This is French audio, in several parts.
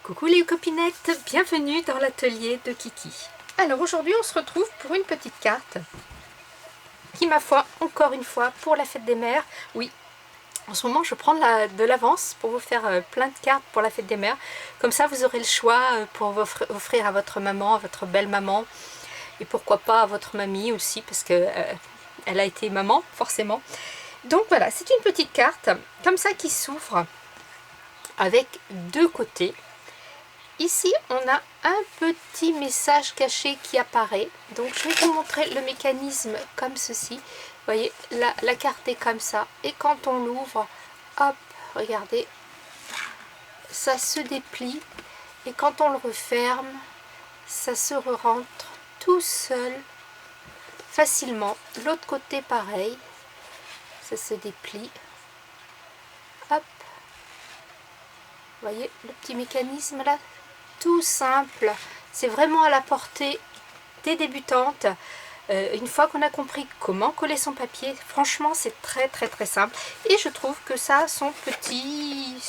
Coucou les copinettes, bienvenue dans l'atelier de Kiki. Alors aujourd'hui on se retrouve pour une petite carte qui, ma foi, encore une fois pour la fête des mères. Oui, en ce moment je prends de l'avance pour vous faire plein de cartes pour la fête des mères. Comme ça vous aurez le choix pour vous offrir à votre maman, à votre belle maman, et pourquoi pas à votre mamie aussi, parce que elle a été maman forcément. Donc voilà, c'est une petite carte comme ça qui s'ouvre avec deux côtés. Ici, on a un petit message caché qui apparaît. Donc, je vais vous montrer le mécanisme comme ceci. Vous voyez, la carte est comme ça. Et quand on l'ouvre, hop, regardez, ça se déplie. Et quand on le referme, ça se rentre tout seul, facilement. L'autre côté, pareil. Ça se déplie. Hop. Vous voyez le petit mécanisme là? Tout simple, c'est vraiment à la portée des débutantes. Une fois qu'on a compris comment coller son papier, franchement c'est très simple, et je trouve que ça a son petit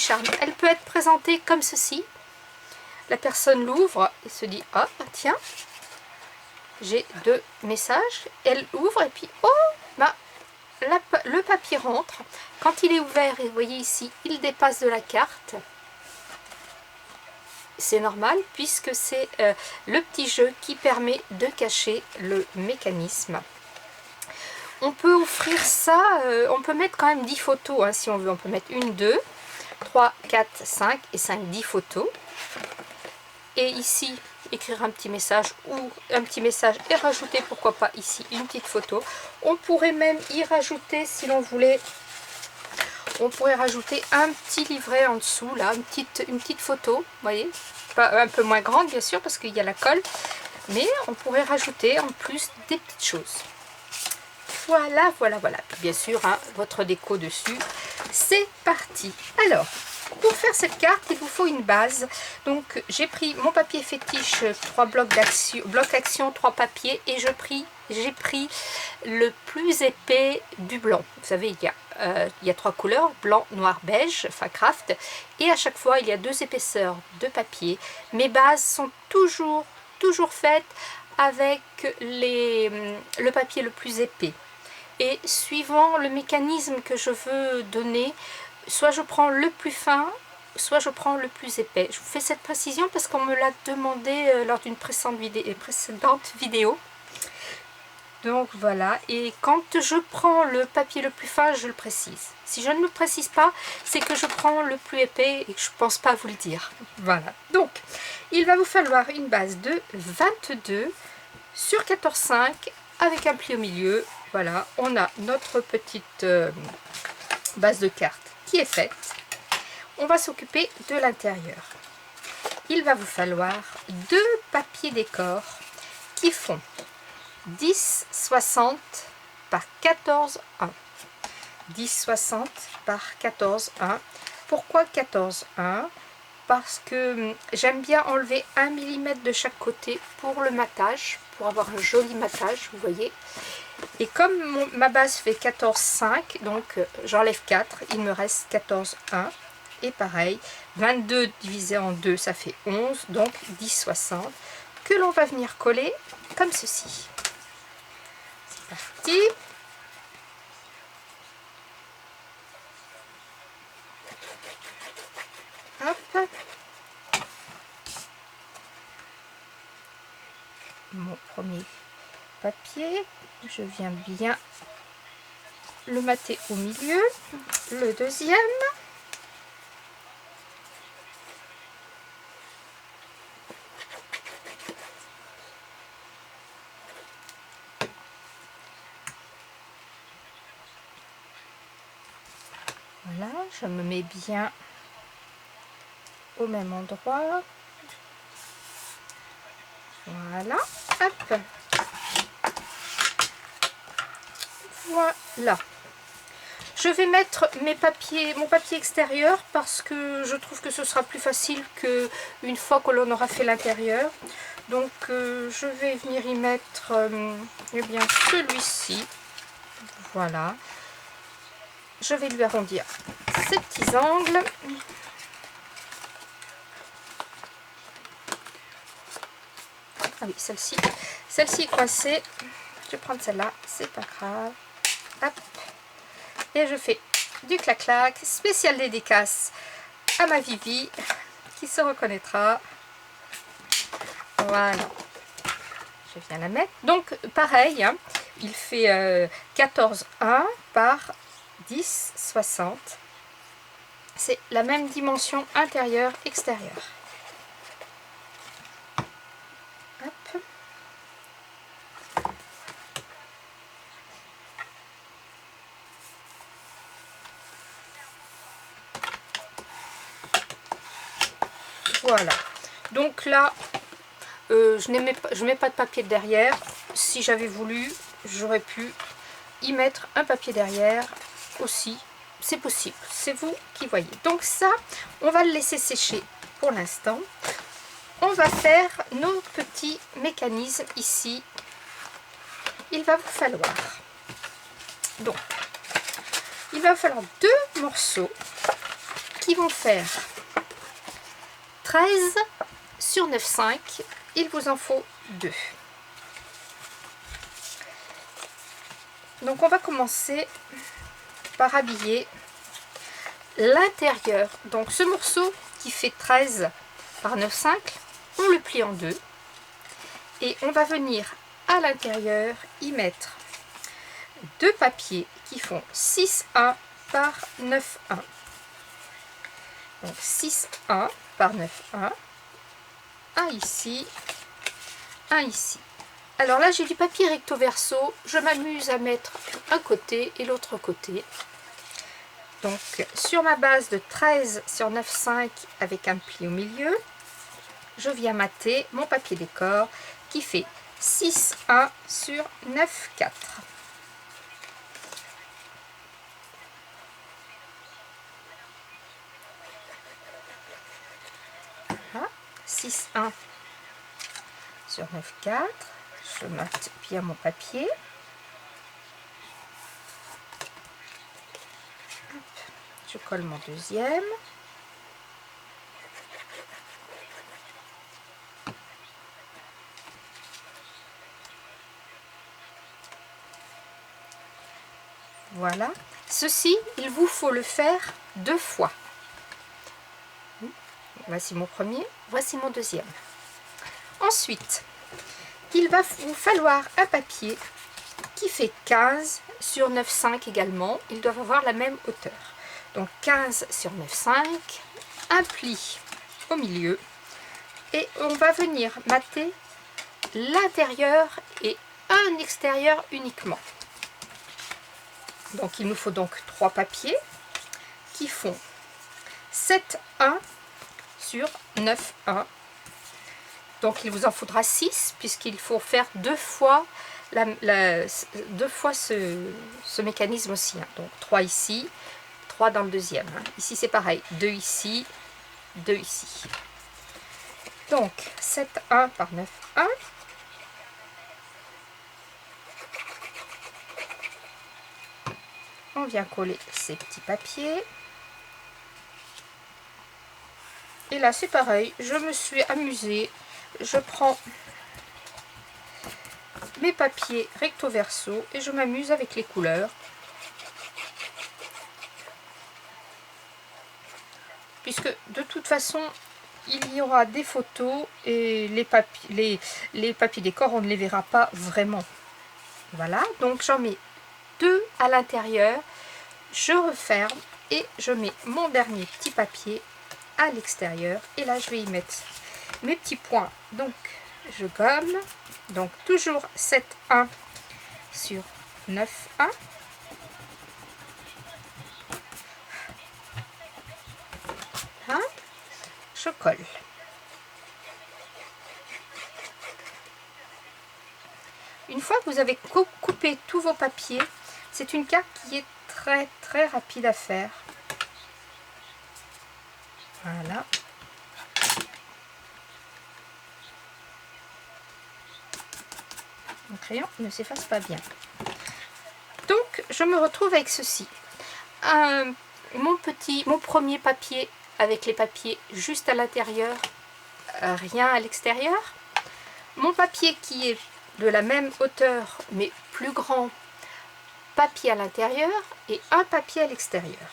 charme. Elle peut être présentée comme ceci. La personne l'ouvre et se dit: ah tiens, j'ai deux messages. Elle ouvre et puis oh bah le papier rentre. Quand il est ouvert, et vous voyez ici, il dépasse de la carte. C'est normal puisque c'est le petit jeu qui permet de cacher le mécanisme. On peut offrir ça, on peut mettre quand même 10 photos hein, si on veut. On peut mettre 1, 2, 3, 4, 5 et 5, 10 photos. Et ici, écrire un petit message ou un petit message et rajouter, pourquoi pas ici, une petite photo. On pourrait même y rajouter, si l'on voulait, on pourrait rajouter un petit livret en dessous, là, une petite photo, vous voyez, pas, un peu moins grande bien sûr parce qu'il y a la colle, mais on pourrait rajouter en plus des petites choses. Voilà. Puis bien sûr, hein, votre déco dessus, c'est parti. Alors, pour faire cette carte, il vous faut une base. Donc, j'ai pris mon papier fétiche, 3 blocs action, 3 papiers, et j'ai pris le plus épais du blanc. Vous savez, il y a 3 couleurs, blanc, noir, beige, enfin craft, et à chaque fois il y a 2 épaisseurs de papier. Mes bases sont toujours faites avec le papier le plus épais, et suivant le mécanisme que je veux donner, soit je prends le plus fin, soit je prends le plus épais. Je vous fais cette précision parce qu'on me l'a demandé lors d'une précédente vidéo. Donc voilà, et quand je prends le papier le plus fin, je le précise. Si je ne le précise pas, c'est que je prends le plus épais et que je ne pense pas vous le dire. Voilà, donc il va vous falloir une base de 22 sur 14,5 avec un pli au milieu. Voilà, on a notre petite base de carte qui est faite. On va s'occuper de l'intérieur. Il va vous falloir 2 papiers décor qui font 10,60 par 14,1. 10,60 par 14,1. Pourquoi 14,1? Parce que j'aime bien enlever 1 mm de chaque côté pour le matage, pour avoir un joli matage, vous voyez. Et comme ma base fait 14,5, donc j'enlève 4, il me reste 14,1. Et pareil, 22 divisé en 2, ça fait 11, donc 10,60, que l'on va venir coller comme ceci. C'est parti. Hop. Mon premier papier, je viens bien le mater au milieu. Le deuxième. Voilà, je me mets bien au même endroit. Voilà, hop. Voilà. Je vais mettre mon papier extérieur parce que je trouve que ce sera plus facile que une fois que l'on aura fait l'intérieur. Donc je vais venir y mettre eh bien celui-ci. Voilà. Je vais lui arrondir ses petits angles. oui, celle-ci est coincée. Je vais prendre celle-là, c'est pas grave. Hop. Et je fais du clac-clac, spécial dédicace à ma Vivi, qui se reconnaîtra. Voilà. Je viens la mettre. Donc, pareil, hein, il fait 14,1 par 10,60. C'est la même dimension intérieure-extérieure. Hop. Voilà. Donc là, je mets pas de papier derrière. Si j'avais voulu, j'aurais pu y mettre un papier derrière aussi. C'est possible, c'est vous qui voyez. Donc ça, on va le laisser sécher pour l'instant. On va faire nos petits mécanismes ici. Il va vous falloir, donc, il va falloir 2 morceaux qui vont faire 13 sur 9,5. Il vous en faut 2. Donc on va commencer par habiller l'intérieur. Donc ce morceau qui fait 13 par 9,5, on le plie en 2 et on va venir à l'intérieur y mettre 2 papiers qui font 6,1 par 9,1. Donc 6,1 par 9,1, un ici, un ici. Alors là j'ai du papier recto verso, je m'amuse à mettre un côté et l'autre côté. Donc sur ma base de 13 sur 9,5 avec un pli au milieu, je viens mater mon papier décor qui fait 6,1 sur 9,4. Voilà, 6,1 sur 9,4. Je mate bien mon papier. Je colle mon deuxième. Voilà. Ceci, il vous faut le faire 2 fois. Voici mon premier, voici mon deuxième. Ensuite, il va vous falloir un papier qui fait 15 sur 9,5 également. Ils doivent avoir la même hauteur. Donc 15 sur 9,5, un pli au milieu et on va venir mater l'intérieur et un extérieur uniquement. Donc il nous faut donc 3 papiers qui font 7,1 sur 9,1. Donc il vous en faudra 6 puisqu'il faut faire 2 fois, ce mécanisme aussi. Hein. Donc 3 ici, 3 dans le deuxième. Hein. Ici c'est pareil, 2 ici, 2 ici. Donc 7,1 par 9,1. On vient coller ces petits papiers. Et là c'est pareil, je me suis amusée. Je prends mes papiers recto verso et je m'amuse avec les couleurs. Puisque de toute façon, il y aura des photos et les papiers décor, on ne les verra pas vraiment. Voilà, donc j'en mets 2 à l'intérieur. Je referme et je mets mon dernier petit papier à l'extérieur. Et là, je vais y mettre mes petits points. Donc, je gomme. Donc, toujours 7,1 sur 9,1. Hein? Je colle. Une fois que vous avez coupé tous vos papiers, c'est une carte qui est très rapide à faire. Voilà. Mon crayon ne s'efface pas bien. Donc, je me retrouve avec ceci. Mon premier papier avec les papiers juste à l'intérieur, rien à l'extérieur. mon papier qui est de la même hauteur mais plus grand, papier à l'intérieur et un papier à l'extérieur.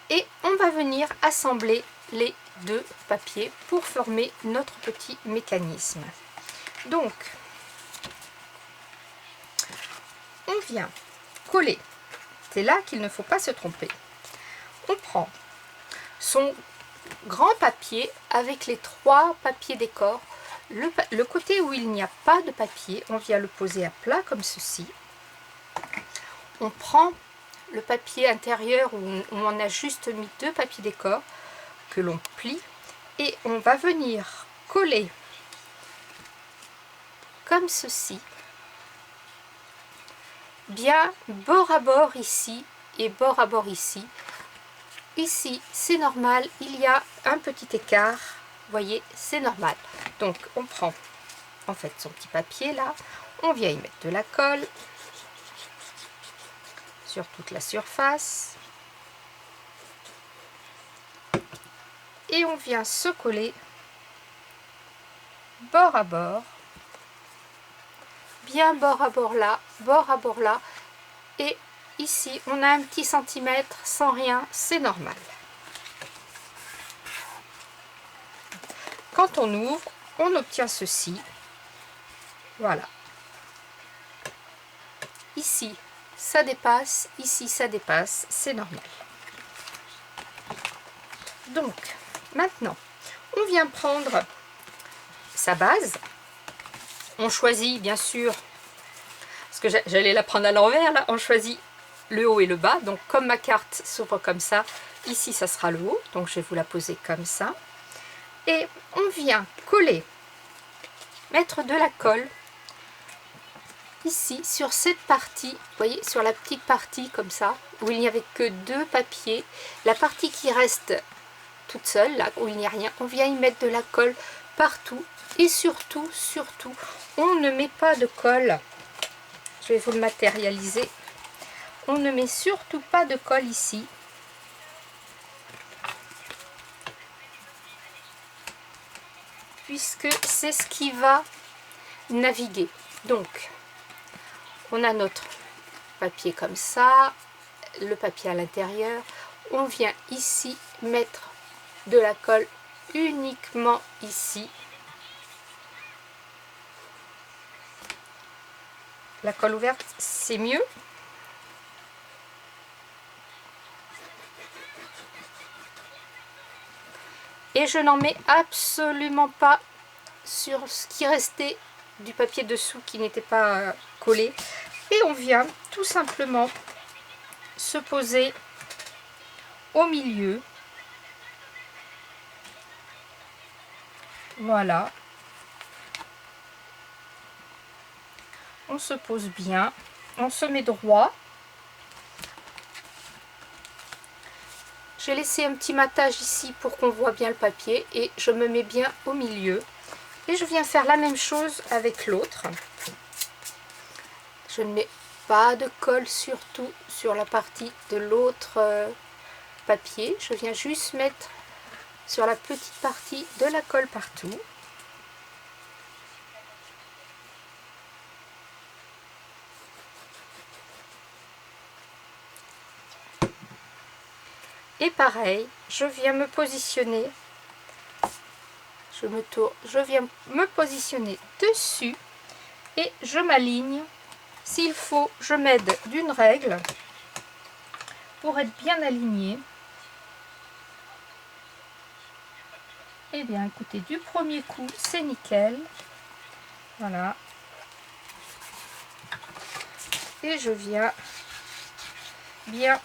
Et on va venir assembler les deux papiers pour former notre petit mécanisme. Donc, on vient coller. C'est là qu'il ne faut pas se tromper. On prend son grand papier avec les trois papiers décor. Le côté où il n'y a pas de papier, on vient le poser à plat comme ceci. On prend le papier intérieur où on a juste mis deux papiers décor que l'on plie et on va venir coller comme ceci, bien bord à bord ici et bord à bord ici. Ici c'est normal, il y a un petit écart, vous voyez, c'est normal. Donc on prend en fait son petit papier là, on vient y mettre de la colle sur toute la surface et on vient se coller bord à bord, bien bord à bord là, et ici on a un petit centimètre sans rien, c'est normal. Quand on ouvre, on obtient ceci, voilà. Ici ça dépasse, ici ça dépasse, c'est normal. Donc maintenant on vient prendre sa base, on choisit bien sûr, parce que j'allais la prendre à l'envers là, on choisit le haut et le bas. Donc comme ma carte s'ouvre comme ça, ici ça sera le haut, donc je vais vous la poser comme ça et on vient coller, mettre de la colle ici sur cette partie, vous voyez, sur la petite partie comme ça où il n'y avait que deux papiers, la partie qui reste toute seule là où il n'y a rien, on vient y mettre de la colle partout et surtout on ne met pas de colle, je vais vous le matérialiser, on ne met surtout pas de colle ici, puisque c'est ce qui va naviguer. Donc on a notre papier comme ça, le papier à l'intérieur, on vient ici mettre de la colle uniquement ici. La colle ouverte c'est mieux. Et je n'en mets absolument pas sur ce qui restait du papier dessous qui n'était pas collé. Et on vient tout simplement se poser au milieu. Voilà. On se pose bien, on se met droit. J'ai laissé un petit matage ici pour qu'on voit bien le papier et je me mets bien au milieu. Et je viens faire la même chose avec l'autre. Je ne mets pas de colle surtout sur la partie de l'autre papier. Je viens juste mettre sur la petite partie de la colle partout. Et pareil, je viens me positionner, je me tourne, je viens me positionner dessus et je m'aligne. S'il faut, je m'aide d'une règle pour être bien aligné. Et bien, écoutez, du premier coup, c'est nickel. Voilà. Et je viens bien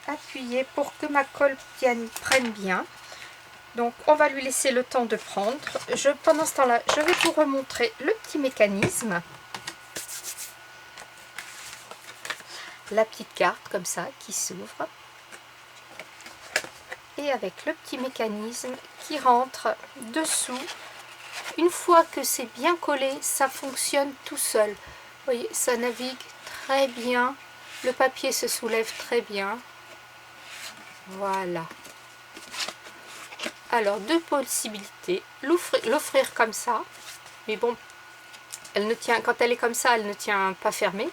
appuyer pour que ma colle prenne bien. Donc on va lui laisser le temps de prendre. Pendant ce temps là je vais vous remontrer le petit mécanisme, la petite carte comme ça qui s'ouvre et avec le petit mécanisme qui rentre dessous. Une fois que c'est bien collé, ça fonctionne tout seul, vous voyez, ça navigue très bien, le papier se soulève très bien. Voilà. Alors, deux possibilités. L'offrir comme ça, mais bon, elle ne tient, quand elle est comme ça, elle ne tient pas fermée.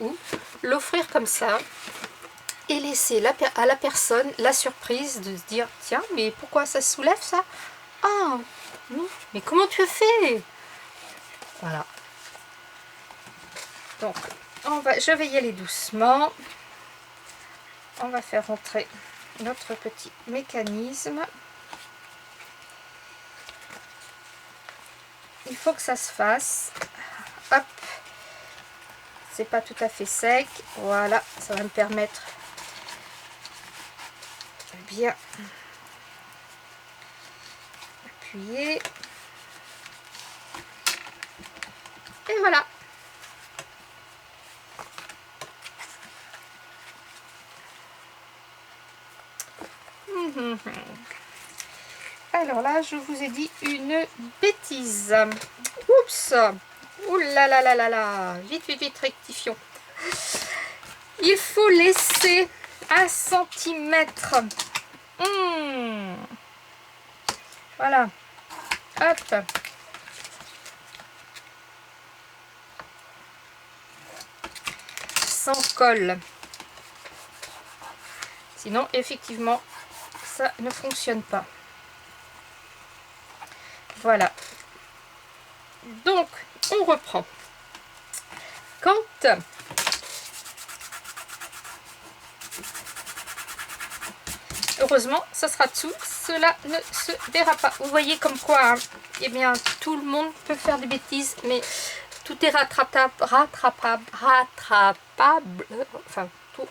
Ou l'offrir comme ça et laisser à la personne la surprise de se dire, tiens, mais pourquoi ça se soulève ça? Ah, non, mais comment tu as fait? Voilà. Donc, je vais y aller doucement. On va faire rentrer notre petit mécanisme. Il faut que ça se fasse. Hop. C'est pas tout à fait sec. Voilà, ça va me permettre de bien appuyer. Et voilà. Alors là, je vous ai dit une bêtise. Oups. Ouh là là là là là. Vite, vite, vite, rectifions. Il faut laisser 1 centimètre. Voilà. Hop. Sans colle. Sinon, effectivement, ça ne fonctionne pas. Voilà. Donc, on reprend. Quand heureusement, ça sera dessous, cela ne se verra pas. Vous voyez comme quoi, hein, eh bien, tout le monde peut faire des bêtises, mais tout est rattrapable, enfin,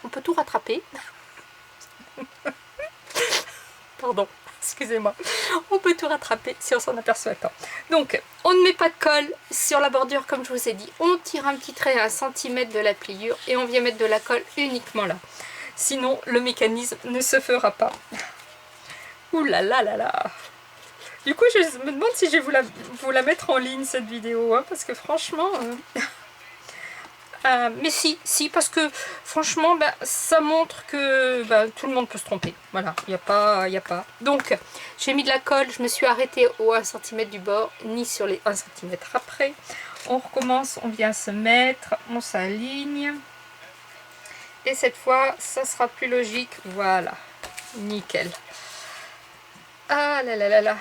on peut tout rattraper. Pardon, excusez-moi. On peut tout rattraper si on s'en aperçoit pas. Donc, on ne met pas de colle sur la bordure comme je vous ai dit. On tire un petit trait à 1 centimètre de la pliure et on vient mettre de la colle uniquement là. Sinon, le mécanisme ne se fera pas. Ouh là là là là. Du coup, je me demande si je vais vous la mettre en ligne, cette vidéo. Hein, parce que franchement... mais si, parce que franchement, ben, ça montre que ben, tout le monde peut se tromper. Voilà, il n'y a pas. Donc, j'ai mis de la colle, je me suis arrêtée au 1 cm du bord, ni sur les 1 cm après. On recommence, on vient se mettre, on s'aligne. Et cette fois, ça sera plus logique. Voilà, nickel. Ah là là là là.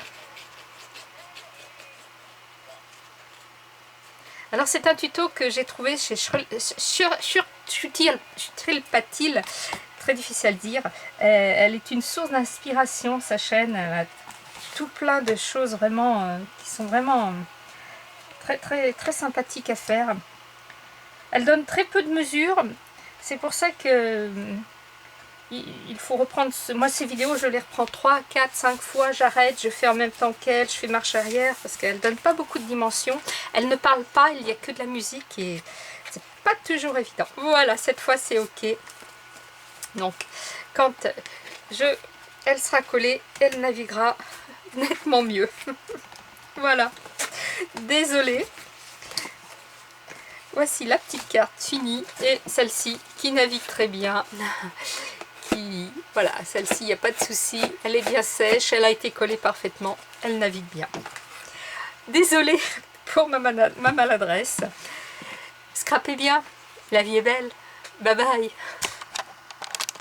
Alors c'est un tuto que j'ai trouvé chez Shrilpatil, très difficile à le dire. Elle est une source d'inspiration, sa chaîne. Elle a tout plein de choses vraiment qui sont vraiment très très très sympathiques à faire. Elle donne très peu de mesures. C'est pour ça que il faut reprendre, moi ces vidéos je les reprends 3, 4, 5 fois, j'arrête, je fais en même temps qu'elle, je fais marche arrière parce qu'elle donne pas beaucoup de dimensions, elle ne parle pas, il n'y a que de la musique et c'est pas toujours évident. Voilà, cette fois c'est ok. Donc quand elle sera collée, elle naviguera nettement mieux. Voilà, désolée. Voici la petite carte finie et celle-ci qui navigue très bien. Voilà, celle-ci, il n'y a pas de souci, elle est bien sèche, elle a été collée parfaitement, elle navigue bien. Désolée pour ma maladresse. Scrapez bien, la vie est belle. Bye bye.